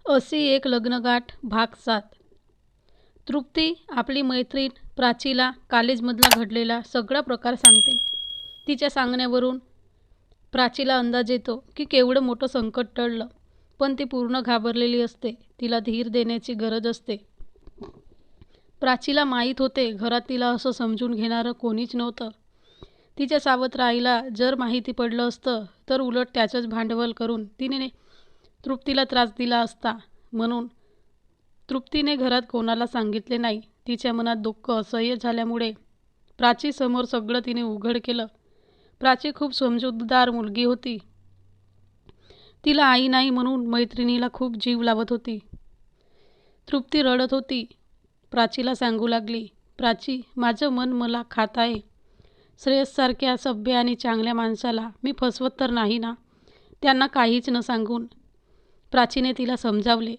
अशी एक लग्नगाठ भाग 7. तृप्ती आपली मैत्रीण प्राचीला कॉलेजमधला घडलेला सगळा प्रकार सांगते. तिच्या सांगण्यावरून प्राचीला अंदाज येतो की केवढं मोठं संकट टळलं, पण ती पूर्ण घाबरलेली असते. तिला धीर देण्याची गरज असते. प्राचीला माहीत होते घरात तिला असं समजून घेणारं कोणीच नव्हतं. तिच्या सावत्र आईला जर माहिती पडलं असतं तर उलट त्याचंच भांडवल करून तिने तृप्तीला त्रास दिला असता. म्हणून तृप्तीने घरात कोणाला सांगितले नाही. तिच्या मनात दुःख असह्य झाल्यामुळे प्राचीसमोर सगळं तिने उघड केलं. प्राची खूप समजूतदार मुलगी होती. तिला आई नाही म्हणून मैत्रिणीला खूप जीव लावत होती. तृप्ती रडत होती. प्राचीला सांगू लागली, प्राची, माझं मन मला खात आहे. श्रेयससारख्या सभ्य आणि चांगल्या माणसाला मी फसवत तर नाही ना. त्यांना काहीच न सांगून प्राचीने तिला समजावले.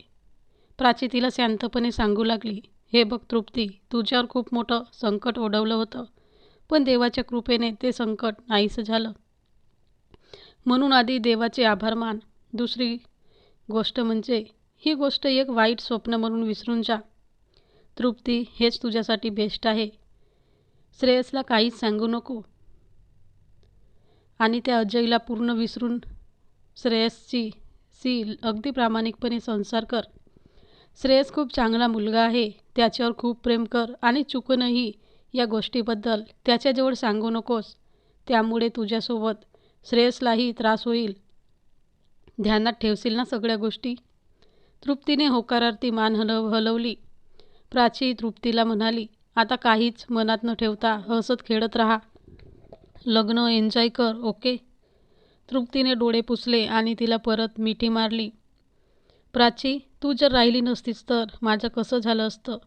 प्राची तिला शांतपणे सांगू लागली, हे बघ तृप्ती, तुझ्यावर खूप मोठं संकट ओढवलं होतं, पण देवाच्या कृपेने ते संकट नाहीसं झालं. म्हणून आधी देवाचे आभार मान. दुसरी गोष्ट म्हणजे ही गोष्ट एक वाईट स्वप्न म्हणून विसरून जा. तृप्ती, हेच तुझ्यासाठी बेस्ट आहे. श्रेयसला काहीच सांगू नको आणि त्या अजयला पूर्ण विसरून श्रेयसची अगदी प्रामाणिकपणे संसार कर. श्रेयस खूप चांगला मुलगा आहे. त्याच्यावर खूप प्रेम कर आणि चुकूनही या गोष्टीबद्दल त्याच्याजवळ सांगू नकोस. त्यामुळे तुझ्यासोबत श्रेयसलाही त्रास होईल. ध्यानात ठेवशील ना सगळ्या गोष्टी. तृप्तीने होकारार्थी मान हलवली. प्राची तृप्तीला म्हणाली, आता काहीच मनात न ठेवता हसत खेळत राहा. लग्न एन्जॉय कर, ओके. तृप्तीने डोळे पुसले आणि तिला परत मिठी मारली. प्राची, तू जर राहिली नसतीस तर माझं कसं झालं असतं.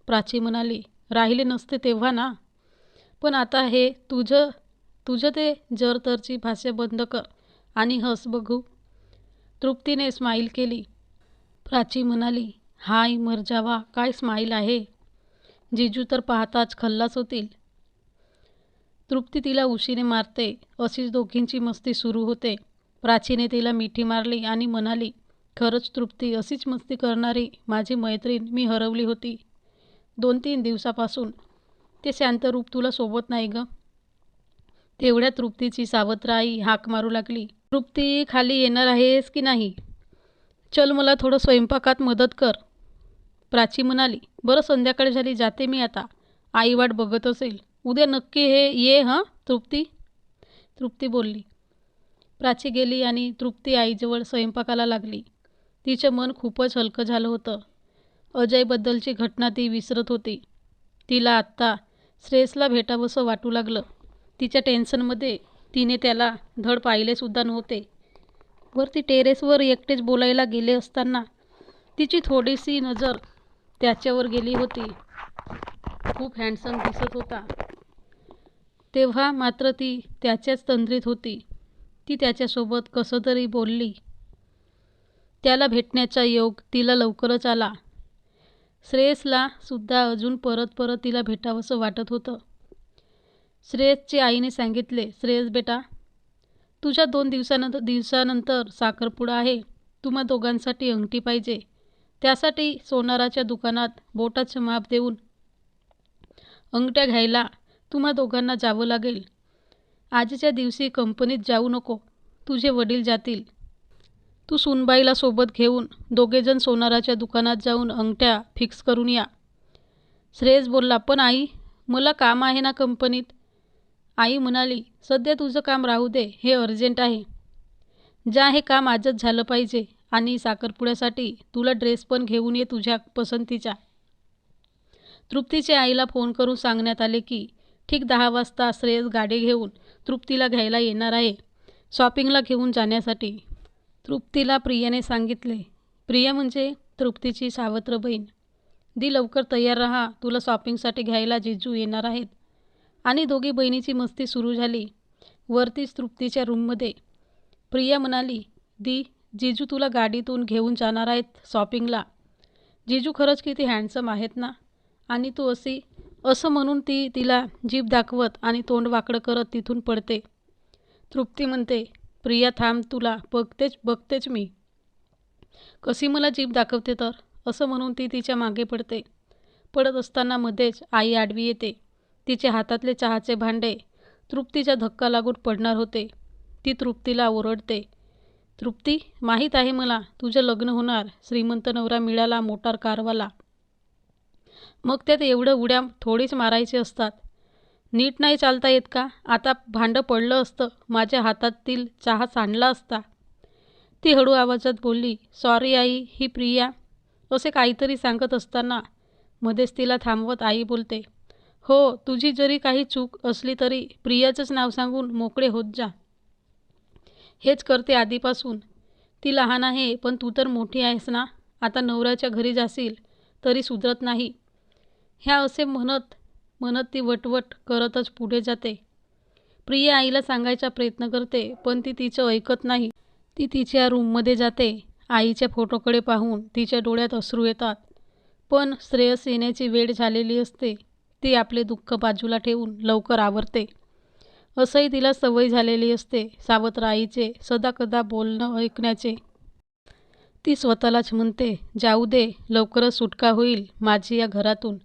प्राची म्हणाली, राहिले नसते तेव्हा ना. पण आता हे तुझं ते जर तरची भाषा बंद कर आणि हस बघू. तृप्तीने स्माईल केली. प्राची म्हणाली, हाय मर जावा, काय स्माईल आहे. जिजू तर पाहताच खल्लास होतील. तृप्ती तिला उशीने मारते. अशीच दोघींची मस्ती सुरू होते. प्राचीने तिला मिठी मारली आणि म्हणाली, खरंच तृप्ती, अशीच मस्ती करणारी माझी मैत्रीण मी हरवली होती. 2-3 दिवसापासून ते शांत रूप तुला सोबत नाही ग. तेवढ्या तृप्तीची सावत्र आई हाक मारू लागली, तृप्ती, खाली येणार आहेस की नाही. चल, मला थोडं स्वयंपाकात मदत कर. प्राची म्हणाली, बरं संध्याकाळ झाली, जाते मी आता. आई वाट बघत असेल. उद्या नक्की ये हं तृप्ती. तृप्ती बोलली. प्राची गेली आणि तृप्ती आईजवळ स्वयंपाकाला लागली. तिचं मन खूपच हलकं झालं होतं. अजयबद्दलची घटना ती विसरत होती. तिला आत्ता श्रेयसला भेटावंसं वाटू लागलं. तिच्या टेन्शनमध्ये तिने त्याला धड पाहिलेसुद्धा नव्हते. वरती टेरेसवर एकटेच बोलायला गेले असताना तिची थोडीशी नजर त्याच्यावर गेली होती. खूप हँडसम दिसत होता. तेव्हा मात्र ती त्याच्याच तंद्रीत होती. ती त्याच्यासोबत कसं तरी बोलली. त्याला भेटण्याचा योग तिला लवकरच आला. श्रेयसला सुद्धा अजून परत तिला भेटावंसं वाटत होतं. श्रेयसच्या आईने सांगितले, श्रेयस बेटा, तुझ्या 2 दिवसानंतर साखरपुडा आहे. तुम्हा दोघांसाठी अंगठी पाहिजे. त्यासाठी सोनाराच्या दुकानात बोटाचं माप देऊन अंगठ्या घ्यायला तुम्हा दोघांना जावं लागेल. आजच्या दिवशी कंपनीत जाऊ नको. तुझे वडील जातील. तू सुनबाईला सोबत घेऊन दोघेजण सोनाराच्या दुकानात जाऊन अंगठ्या फिक्स करून या. श्रेयस बोलला, पण आई, मला काम आहे ना कंपनीत. आई म्हणाली, सध्या तुझं काम राहू दे, हे अर्जंट आहे. जा, हे काम आजच झालं पाहिजे. आणि साखरपुड्यासाठी तुला ड्रेस पण घेऊन ये तुझ्या पसंतीचा. तृप्तीच्या आईला फोन करून सांगण्यात आले की ठीक 10 वाजता श्रेयस गाडी घेऊन तृप्तीला घ्यायला येणार आहे, शॉपिंगला घेऊन जाण्यासाठी. तृप्तीला प्रियाने सांगितले. प्रिया म्हणजे तृप्तीची सावत्र बहीण. दी, लवकर तयार राहा, तुला शॉपिंगसाठी घ्यायला जिजू येणार आहेत. आणि दोघी बहिणीची मस्ती सुरू झाली. वरतीच तृप्तीच्या रूममध्ये प्रिया म्हणाली, दी, जिजू तुला गाडीतून घेऊन जाणार आहेत शॉपिंगला. जिजू खरंच किती हँडसम आहेत ना. आणि तू असं म्हणून ती तिला जीभ दाखवत आणि तोंड वाकडं करत तिथून पडते. तृप्ती म्हणते, प्रिया थांब, तुला बघतेच मी. कशी मला जीभ दाखवते तर, असं म्हणून ती तिच्या मागे पडते. पडत असताना मध्येच आई आडवी येते. तिचे हातातले चहाचे भांडे तृप्तीचा धक्का लागून पडणार होते. ती तृप्तीला ओरडते, तृप्ती, माहीत आहे मला तुझं लग्न होणार, श्रीमंत नवरा मिळाला, मोटार कारवाला. मग त्यात एवढं उड्या थोडीच मारायचे असतात. नीट नाही चालता येत का? आता भांडं पडलं असतं, माझ्या हातातील चहा सांडला असता. ती हळू आवाजात बोलली, सॉरी आई, ही प्रिया. असे काहीतरी सांगत असताना मध्येच तिला थांबवत आई बोलते, हो, तुझी जरी काही चूक असली तरी प्रियाचंच नाव सांगून मोकळे होत जा. हेच करते आधीपासून. ती लहान आहे, पण तू तर मोठी आहेस ना. आता नवऱ्याच्या घरी जाशील तरी सुधरत नाही. ह्या असे म्हणत म्हणत ती वटवट करतच पुढे जाते. प्रिया आईला सांगायचा प्रयत्न करते, पण ती तिचं ऐकत नाही. ती तिच्या रूममध्ये जाते. आईच्या फोटोकडे पाहून तिच्या डोळ्यात अश्रू येतात. पण श्रेयस येण्याची वेळ झालेली असते. ती आपले दुःख बाजूला ठेवून लवकर आवरते. असंही तिला सवय झालेली असते सावत्र आईचे सदाकदा बोलणं ऐकण्याचे. ती स्वतःलाच म्हणते, जाऊ दे, लवकरच सुटका होईल माझी या घरातून.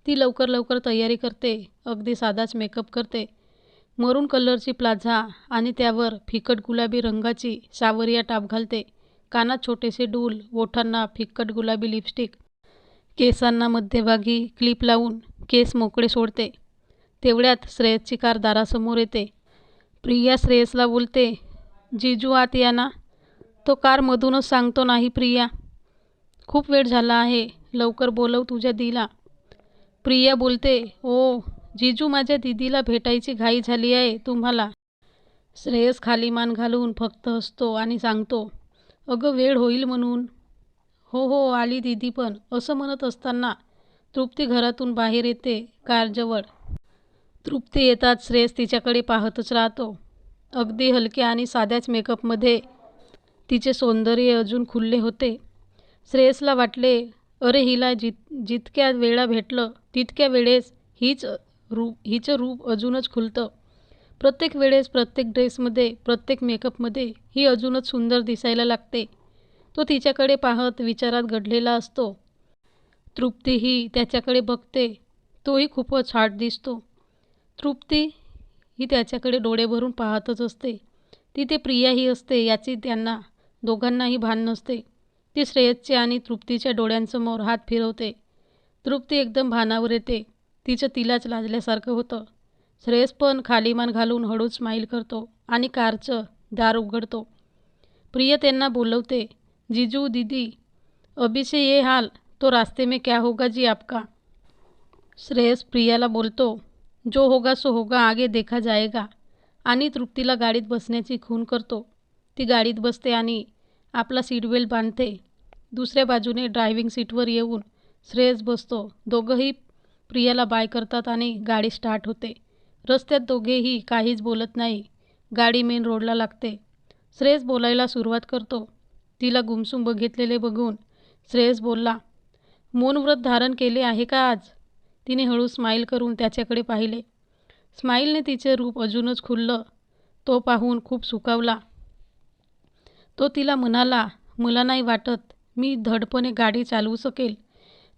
ती लवकर लवकर तयारी करते. अगदी साधाच मेकअप करते. मरून कलरची प्लाझा आणि त्यावर फिकट गुलाबी रंगाची सावरिया टाप घालते. कानात छोटेसे डूल, ओठांना फिकट गुलाबी लिपस्टिक, केसांना मध्यभागी क्लिप लावून केस मोकळे सोडते. तेवढ्यात श्रेयसची कार दारासमोर येते. प्रिया श्रेयसला बोलते, जिजू आत या ना. तो कारमधूनच सांगतो, नाही प्रिया, खूप वेळ झाला आहे, लवकर बोलव तुझ्या दीला. प्रिया बोलते, ओ जिजू, माझ्या दीदीला भेटायची घाई झाली आहे तुम्हाला. श्रेयस खाली मान घालून फक्त हसतो आणि सांगतो, अगं वेळ होईल म्हणून. हो हो, आली दीदी पण. असं म्हणत असताना तृप्ती घरातून बाहेर येते कारजवळ. तृप्ती येताच श्रेयस तिच्याकडे पाहतच राहतो. अगदी हलक्या आणि साध्याच मेकअपमध्ये तिचे सौंदर्य अजून खुलले होते. श्रेयसला वाटले, अरे हिला जितक्या वेळा भेटलं तितक्या वेळेस हिचं रूप अजूनच खुलतं. प्रत्येक वेळेस, प्रत्येक ड्रेसमध्ये, प्रत्येक मेकअपमध्ये ही अजूनच सुंदर दिसायला लागते. तो तिच्याकडे पाहत विचारात गढलेला असतो. तृप्तीही त्याच्याकडे बघते. तोही खूपच हॉट दिसतो. तृप्ती ही त्याच्याकडे डोळे भरून पाहतच असते. तिथे प्रियाही असते याची त्यांना दोघांनाही भान नसते. ती श्रेयसच्या आणि तृप्तीच्या डोळ्यांसमोर हात फिरवते. तृप्ती एकदम भानावर येते. तिचं तिलाच लाजल्यासारखं होतं. श्रेयस पण खाली मान घालून हळूच स्माईल करतो आणि कारचं दार उघडतो. प्रिया त्यांना बोलवते, जीजू दीदी, अभी से ये हाल तो रास्ते में क्या होगा जी आपका. श्रेयस प्रियाला बोलतो, जो होगा सो होगा, आगे देखा जाएगा, आणि तृप्तीला गाडीत बसण्याची खूण करतो. ती गाडीत बसते आणि आपला सीटबेल्ट बांधते. दुसऱ्या बाजूने ड्रायव्हिंग सीटवर येऊन श्रेयस बसतो. दोघंही प्रियाला बाय करतात आणि गाडी स्टार्ट होते. रस्त्यात दोघेही काहीच बोलत नाही. गाडी मेन रोडला लागते. श्रेयस बोलायला सुरुवात करतो. तिला गुमसुम बघितलेले बघून श्रेयस बोलला, मौन व्रत धारण केले आहे का आज. तिने हळू स्माईल करून त्याच्याकडे पाहिले. स्माईलने तिचे रूप अजूनच खुललं. तो पाहून खूप सुखावला. तो तिला म्हणाला, मला नाही वाटत मी धडपणे गाडी चालवू शकेल.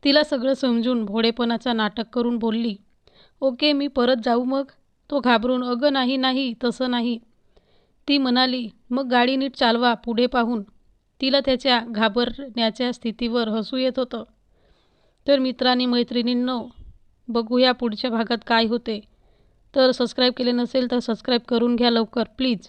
तिला सगळं समजून भोळेपणाचा नाटक करून बोलली, ओके, मी परत जाऊ मग. तो घाबरून, अगं नाही नाही, तसं नाही. ती म्हणाली, मग गाडी नीट चालवा पुढे पाहून. तिला त्याच्या घाबरण्याच्या स्थितीवर हसू येत होतं. तर मित्रांनी मैत्रिणींनो, बघूया पुढच्या भागात काय होते. तर सबस्क्राईब केले नसेल तर सबस्क्राईब करून घ्या लवकर प्लीज.